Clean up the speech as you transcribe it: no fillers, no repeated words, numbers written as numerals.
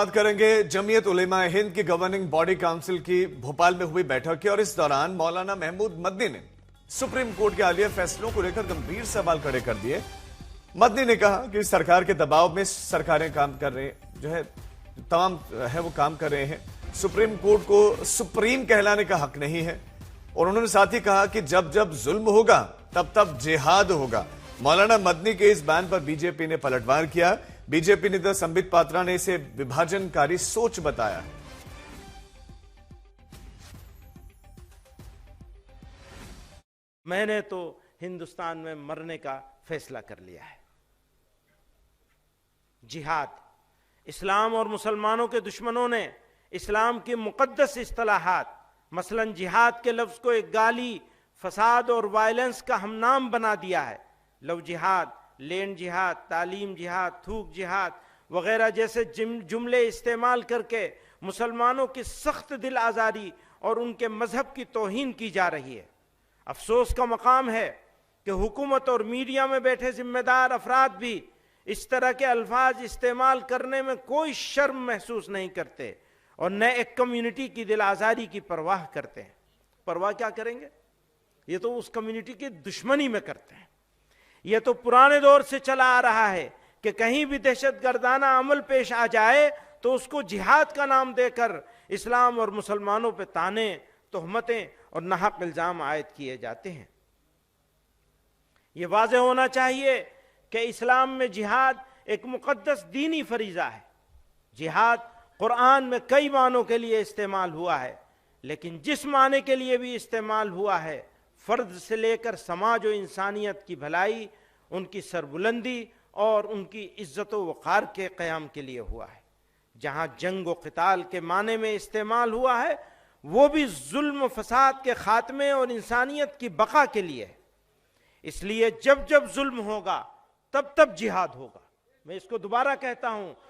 बात करेंगे जमीयत उलेमा हिंद की गवर्निंग बॉडी काउंसिल की भोपाल में हुई बैठक की, और इस दौरान मौलाना महमूद मदनी ने सुप्रीम कोर्ट के हालिया फैसलों को लेकर गंभीर सवाल खड़े कर दिए। मदनी ने कहा कि सरकार के दबाव में सरकारें काम कर रहे हैं, जो है तमाम है वो काम कर रहे हैं, सुप्रीम कोर्ट को सुप्रीम कहलाने का हक नहीं है। और उन्होंने साथ ही कहा कि जब जब जुल्म होगा तब तब जिहाद होगा। मौलाना मदनी के इस बयान पर बीजेपी ने पलटवार किया। बीजेपी नेता संबित पात्रा ने इसे विभाजनकारी सोच बताया। मैंने तो हिंदुस्तान में मरने का फैसला कर लिया है। जिहाद, इस्लाम और मुसलमानों के दुश्मनों ने इस्लाम की मुकद्दस इस्तिलाहात मसलन जिहाद के लफ्ज को एक गाली, फसाद और वायलेंस का हमनाम बना दिया है। लव जिहाद, लैंड जिहाद, तालीम जिहाद, थूक जिहाद वगैरह जैसे जुमले इस्तेमाल करके मुसलमानों की सख्त दिल आज़ारी और उनके मजहब की तौहीन की जा रही है। अफसोस का मकाम है कि हुकूमत और मीडिया में बैठे जिम्मेदार अफराद भी इस तरह के अल्फाज इस्तेमाल करने में कोई शर्म महसूस नहीं करते और न एक कम्युनिटी की दिल आज़ारी की परवाह करते हैं। परवाह क्या करेंगे? ये तो उस कम्युनिटी की दुश्मनी में करते हैं। ये तो पुराने दौर से चला आ रहा है कि कहीं भी दहशतगर्दाना अमल पेश आ जाए तो उसको जिहाद का नाम देकर इस्लाम और मुसलमानों पे ताने, तोहमतें और नाहक इल्जाम आयद किए जाते हैं। ये वाज़ेह होना चाहिए कि इस्लाम में जिहाद एक मुक़द्दस दीनी फरीज़ा है। जिहाद कुरान में कई मानों के लिए इस्तेमाल हुआ है, लेकिन जिस माने के लिए भी इस्तेमाल हुआ है फर्द से लेकर समाज और इंसानियत की भलाई, उनकी सरबुलंदी और उनकी इज्जत व वक़ार के क़याम के लिए हुआ है। जहाँ जंग व क़िताल के माने में इस्तेमाल हुआ है वो भी जुल्म फसाद के खात्मे और इंसानियत की बका के लिए है। इसलिए जब जब जुल्म होगा तब तब जिहाद होगा। मैं इसको दोबारा कहता हूँ,